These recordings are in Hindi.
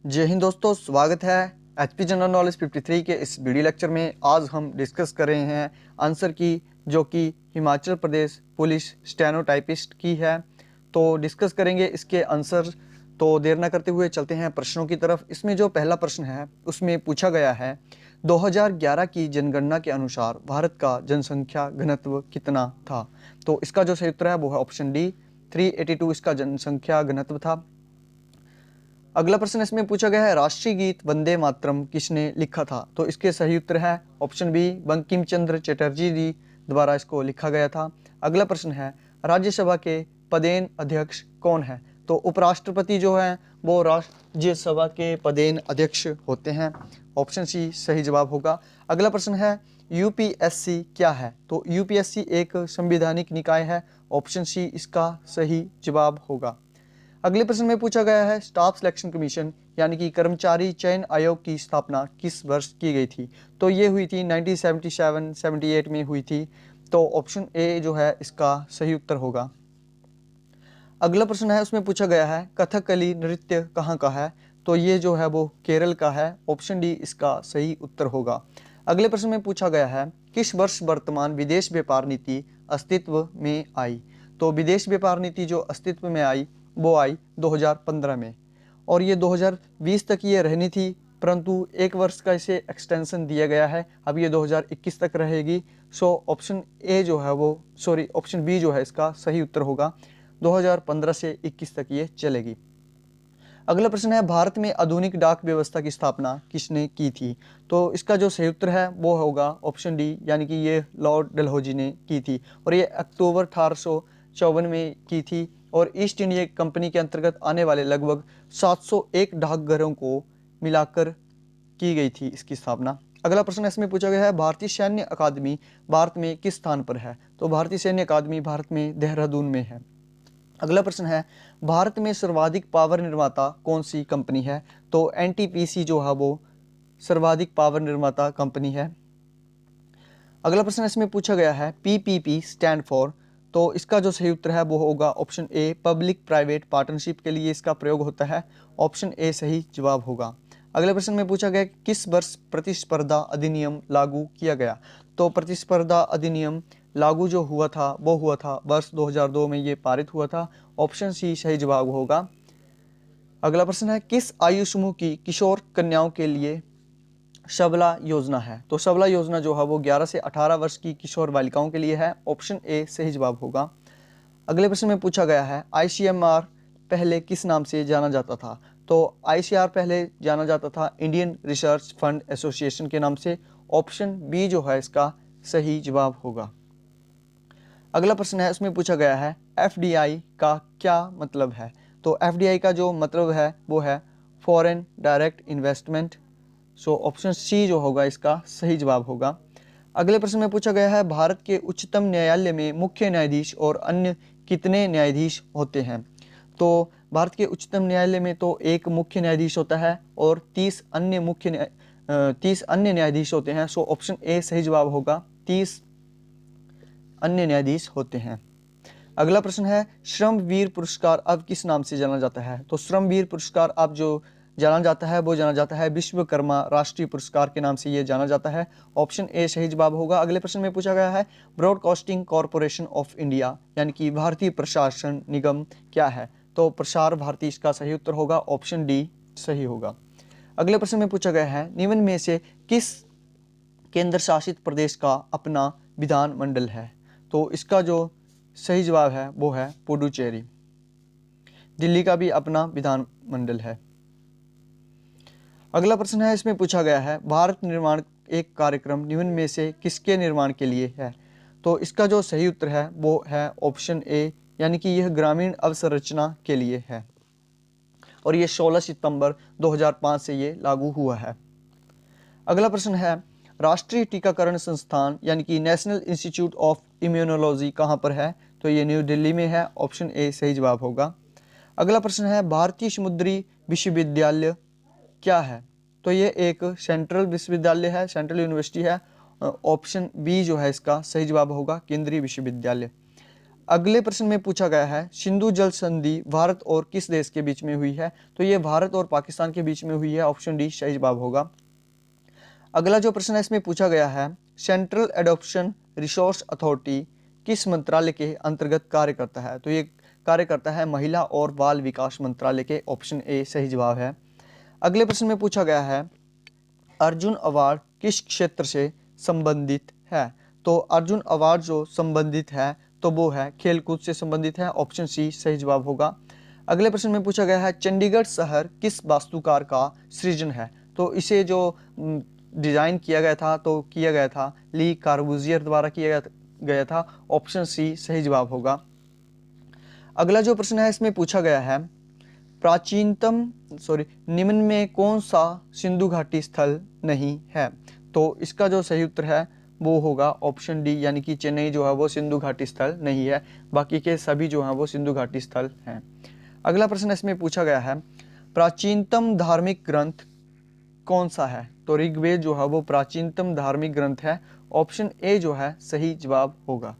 जय हिंद दोस्तों, स्वागत है एचपी जनरल नॉलेज 53 के इस वीडियो लेक्चर में। आज हम डिस्कस कर रहे हैं आंसर की, जो कि हिमाचल प्रदेश पुलिस स्टेनोटाइपिस्ट की है। तो डिस्कस करेंगे इसके आंसर। तो देर ना करते हुए चलते हैं प्रश्नों की तरफ। इसमें जो पहला प्रश्न है उसमें पूछा गया है 2011 की जनगणना के अनुसार भारत का जनसंख्या घनत्व कितना था। तो इसका जो सही उत्तर है वो है ऑप्शन डी, 382 इसका जनसंख्या घनत्व था। अगला प्रश्न इसमें पूछा गया है राष्ट्रीय गीत वंदे मातरम किसने लिखा था। तो इसके सही उत्तर है ऑप्शन बी, बंकिम चंद्र चटर्जी जी द्वारा इसको लिखा गया था। अगला प्रश्न है राज्यसभा के पदेन अध्यक्ष कौन है। तो उपराष्ट्रपति जो है वो राज्यसभा के पदेन अध्यक्ष होते हैं। ऑप्शन सी सही जवाब होगा। अगला प्रश्न है यूपीएससी क्या है। तो यूपीएससी एक संवैधानिक निकाय है। ऑप्शन सी इसका सही जवाब होगा। अगले प्रश्न में पूछा गया है स्टाफ सिलेक्शन कमीशन यानी कि कर्मचारी चयन आयोग की स्थापना किस वर्ष की गई थी। तो ये हुई थी 1977-78 में हुई थी। तो ऑप्शन ए जो है इसका सही उत्तर होगा। अगला प्रश्न है उसमें पूछा गया है कथकली नृत्य कहाँ का है। तो ये जो है वो केरल का है। ऑप्शन डी इसका सही उत्तर होगा। अगले प्रश्न में पूछा गया है किस वर्ष वर्तमान विदेश व्यापार नीति अस्तित्व में आई। तो विदेश व्यापार नीति जो अस्तित्व में आई वो आई 2015 में, और ये 2020 तक ये रहनी थी, परंतु एक वर्ष का इसे एक्सटेंशन दिया गया है। अब ये 2021 तक रहेगी। सो ऑप्शन ए जो है वो ऑप्शन बी जो है इसका सही उत्तर होगा। 2015 से 21 तक ये चलेगी। अगला प्रश्न है भारत में आधुनिक डाक व्यवस्था की स्थापना किसने की थी। तो इसका जो सही उत्तर है वो होगा ऑप्शन डी, यानी कि ये लॉर्ड डलहौजी ने की थी, और ये अक्टूबर 1854 में की थी। और ईस्ट इंडिया कंपनी के अंतर्गत आने वाले लगभग 701 डाकघरों को मिलाकर की गई थी इसकी स्थापना। अगला प्रश्न इसमें पूछा गया है भारतीय सैन्य अकादमी भारत में किस स्थान पर है। तो भारतीय सैन्य अकादमी भारत में देहरादून में है। अगला प्रश्न है भारत में सर्वाधिक पावर निर्माता कौन सी कंपनी है। तो एनटीपीसी जो है वो सर्वाधिक पावर निर्माता कंपनी है। अगला प्रश्न इसमें पूछा गया है पीपीपी स्टैंड फॉर। तो इसका जो सही उत्तर है वो होगा option A, public private partnership के लिए इसका प्रयोग होता है। ऑप्शन ए सही जवाब होगा। अगले प्रश्न में पूछा गया किस वर्ष प्रतिस्पर्धा अधिनियम लागू किया गया। तो प्रतिस्पर्धा अधिनियम लागू जो हुआ था वो हुआ था वर्ष 2002 में, ये पारित हुआ था। ऑप्शन सी सही जवाब होगा। अगला प्रश्न है किस आयु समूह की किशोर कन्याओं के लिए सबला योजना है। तो सबला योजना जो है वो 11 से 18 वर्ष की किशोर बालिकाओं के लिए है। ऑप्शन ए सही जवाब होगा। अगले प्रश्न में पूछा गया है आईसीएमआर पहले किस नाम से जाना जाता था। तो आईसीआर पहले जाना जाता था इंडियन रिसर्च फंड एसोसिएशन के नाम से। ऑप्शन बी जो है इसका सही जवाब होगा। अगला प्रश्न है उसमें पूछा गया है एफडीआई का क्या मतलब है। तो एफडीआई का जो मतलब है वो है foreign direct investment. So option C जो होगा इसका सही जवाब होगा। अगले प्रश्न में पूछा गया है भारत के उच्चतम न्यायालय में मुख्य न्यायाधीश और अन्य कितने न्यायाधीश होते हैं। तो भारत के उच्चतम न्यायालय में तो एक मुख्य न्यायाधीश होता है और 30 अन्य न्यायाधीश होते हैं। सो ऑप्शन ए सही जवाब होगा, 30 अन्य न्यायाधीश होते हैं। अगला प्रश्न है श्रमवीर पुरस्कार अब किस नाम से जाना जाता है। तो श्रमवीर पुरस्कार अब जो जाना जाता है वो जाना जाता है विश्वकर्मा राष्ट्रीय पुरस्कार के नाम से ये जाना जाता है। ऑप्शन ए सही जवाब होगा। अगले प्रश्न में पूछा गया है ब्रॉडकास्टिंग कॉरपोरेशन ऑफ इंडिया यानी कि भारतीय प्रशासन निगम क्या है। तो प्रसार भारती इसका सही उत्तर होगा। ऑप्शन डी सही होगा। अगले प्रश्न में पूछा गया है निम्न में से किस केंद्र शासित प्रदेश का अपना विधानमंडल है। तो इसका जो सही जवाब है वो है पुडुचेरी। दिल्ली का भी अपना विधानमंडल है। अगला प्रश्न है इसमें पूछा गया है भारत निर्माण एक कार्यक्रम निम्न में से किसके निर्माण के लिए है। तो इसका जो सही उत्तर है वो है ऑप्शन ए, यानी कि यह ग्रामीण अवसंरचना के लिए है, और ये 16 सितंबर 2005 से ये लागू हुआ है। अगला प्रश्न है राष्ट्रीय टीकाकरण संस्थान यानी कि नेशनल इंस्टीट्यूट ऑफ इम्यूनोलॉजी कहाँ पर है। तो ये न्यू दिल्ली में है। ऑप्शन ए सही जवाब होगा। अगला प्रश्न है भारतीय समुद्री विश्वविद्यालय क्या है। तो ये एक सेंट्रल विश्वविद्यालय है, सेंट्रल यूनिवर्सिटी है। ऑप्शन बी जो है इसका सही जवाब होगा, केंद्रीय विश्वविद्यालय। अगले प्रश्न में पूछा गया है सिंधु जल संधि भारत और किस देश के बीच में हुई है? तो ये भारत और पाकिस्तान के बीच में हुई है। ऑप्शन डी सही जवाब होगा। अगला जो प्रश्न है इसमें पूछा गया है सेंट्रल एडॉप्शन रिसोर्स अथॉरिटी किस मंत्रालय के अंतर्गत कार्य करता है? तो ये कार्य करता है महिला और बाल विकास मंत्रालय के। ऑप्शन ए सही जवाब है। अगले प्रश्न में पूछा गया है अर्जुन अवार्ड किस क्षेत्र से संबंधित है? तो अर्जुन अवार्ड जो संबंधित है तो वो है खेलकूद से संबंधित है। ऑप्शन सी सही जवाब होगा। अगले प्रश्न में पूछा गया है चंडीगढ़ शहर किस वास्तुकार का सृजन है? तो इसे जो डिजाइन किया गया था तो किया गया था ली कार्बूजियर द्वारा किया गया था। ऑप्शन सी सही जवाब होगा। अगला जो प्रश्न है इसमें पूछा गया है निम्न में कौन सा सिंधु घाटी स्थल नहीं है? तो इसका जो सही उत्तर है वो होगा ऑप्शन डी, यानी कि चेन्नई जो है वो सिंधु घाटी स्थल नहीं है, बाकी के सभी जो हैं वो सिंधु घाटी स्थल हैं। अगला प्रश्न इसमें पूछा गया है प्राचीनतम धार्मिक ग्रंथ कौन सा है? तो ऋग्वेद जो है वो प्राचीनतम धार्मिक ग्रंथ है। ऑप्शन ए जो है सही जवाब होगा।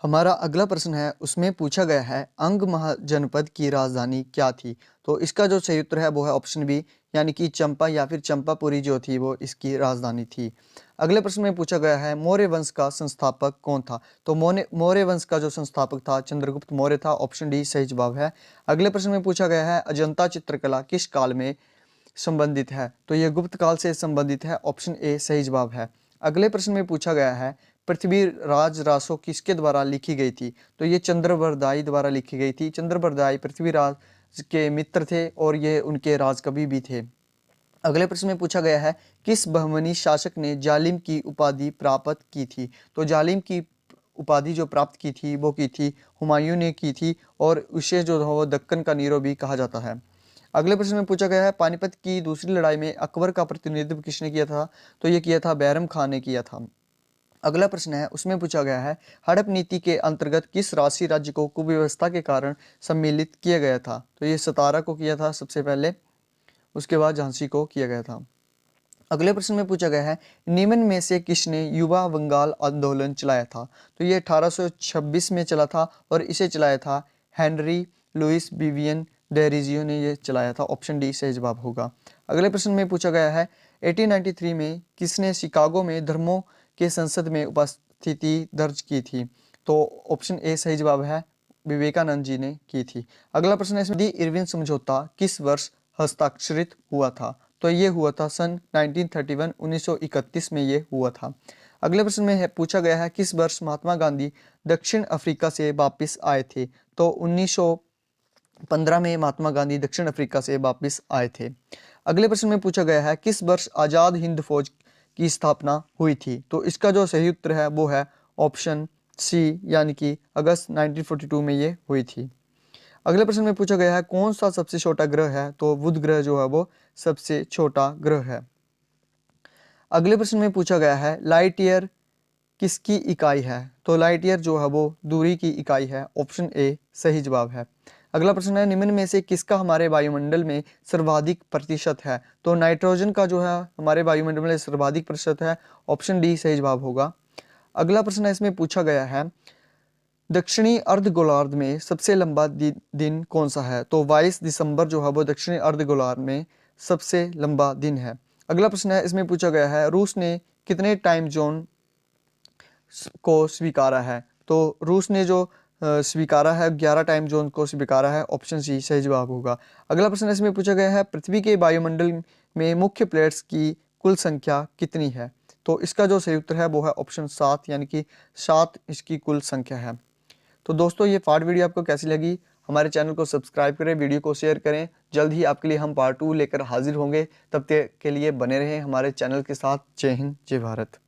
हमारा अगला प्रश्न है उसमें पूछा गया है अंग महाजनपद की राजधानी क्या थी? तो इसका जो सही उत्तर है वो है ऑप्शन बी, यानी कि चंपा या फिर चंपापुरी जो थी वो इसकी राजधानी थी। अगले प्रश्न में पूछा गया है मौर्य वंश का संस्थापक कौन था? तो मौर्य वंश का जो संस्थापक था चंद्रगुप्त मौर्य था। ऑप्शन डी सही जवाब है। अगले प्रश्न में पूछा गया है अजंता चित्रकला किस काल में संबंधित है? तो ये गुप्त काल से संबंधित है। ऑप्शन ए सही जवाब है। अगले प्रश्न में पूछा गया है पृथ्वी राज रासो किसके द्वारा लिखी गई थी? तो ये चंद्रबरदाई द्वारा लिखी गई थी। चंद्रबरदाई पृथ्वीराज के मित्र थे और ये उनके राजकवि भी थे। अगले प्रश्न में पूछा गया है किस बहमनी शासक ने जालिम की उपाधि प्राप्त की थी? तो जालिम की उपाधि जो प्राप्त की थी वो की थी हुमायूं ने की थी, और उसे जो वो दक्कन का नीरो भी कहा जाता है। अगले प्रश्न में पूछा गया है पानीपत की दूसरी लड़ाई में अकबर का प्रतिनिधित्व किसने किया था? तो ये किया था बैरम खान ने किया था। अगला प्रश्न है उसमें पूछा गया है हड़प नीति के अंतर्गत किस राशि राज्य को कुव्यवस्था के कारण सम्मिलित किया गया था? तो ये सतारा को किया था सबसे पहले, उसके बाद झांसी को किया गया था। अगले प्रश्न में पूछा गया है निम्न में से किसने युवा बंगाल आंदोलन चलाया था? तो ये 1826 में चला था और इसे चलाया था हेनरी लुइस विवियन डेरिजियो ने ये चलाया था। ऑप्शन डी सही जवाब होगा। अगले प्रश्न में पूछा गया है 1893 में किसने शिकागो में धर्मों के संसद में उपस्थिति दर्ज की थी? तो ऑप्शन ए सही जवाब है, विवेकानंद जी ने की थी। अगला प्रश्न है इसमें इरविन समझौता किस वर्ष हस्ताक्षरित हुआ था? तो ये हुआ था सन 1931 1931 में ये हुआ था। अगले प्रश्न में पूछा गया है किस वर्ष महात्मा गांधी दक्षिण अफ्रीका से वापस आए थे? तो 1915 में महात्मा गांधी दक्षिण अफ्रीका से वापस आए थे। अगले प्रश्न में पूछा गया है किस वर्ष आज़ाद हिंद फौज की स्थापना हुई थी? तो इसका जो सही उत्तर है वो है ऑप्शन सी, यानी कि अगस्त 1942 में ये हुई थी। अगले प्रश्न में पूछा गया है कौन सा सबसे छोटा ग्रह है? तो बुध ग्रह जो है वो सबसे छोटा ग्रह है। अगले प्रश्न में पूछा गया है लाइट ईयर किसकी इकाई है? तो लाइट ईयर जो है वो दूरी की इकाई है। ऑप्शन ए सही जवाब है। अगला प्रश्न है निम्न में से किसका हमारे वायुमंडल में सर्वाधिक प्रतिशत है? तो नाइट्रोजन का जो है हमारे वायुमंडल में सर्वाधिक प्रतिशत है। ऑप्शन डी सही जवाब होगा। अगला प्रश्न है इसमें पूछा गया है दक्षिणी अर्धगोलार्ध में सबसे लंबा दिन कौन सा है? तो 22 दिसंबर जो है वो दक्षिणी अर्धगोलार्ध में सबसे लंबा दिन है। अगला प्रश्न है इसमें पूछा गया है रूस ने कितने टाइम जोन को स्वीकारा है? तो रूस ने जो स्वीकारा है 11 टाइम जोन को स्वीकारा है। ऑप्शन सी सही जवाब होगा। अगला प्रश्न इसमें पूछा गया है पृथ्वी के वायुमंडल में मुख्य प्लेट्स की कुल संख्या कितनी है? तो इसका जो सही उत्तर है वो है ऑप्शन 7, यानी कि 7 इसकी कुल संख्या है। तो दोस्तों ये पार्ट वीडियो आपको कैसी लगी? हमारे चैनल को सब्सक्राइब करें, वीडियो को शेयर करें। जल्द ही आपके लिए हम पार्ट 2 लेकर हाजिर होंगे। तब तक के लिए बने रहें हमारे चैनल के साथ। जय हिंद, जय भारत।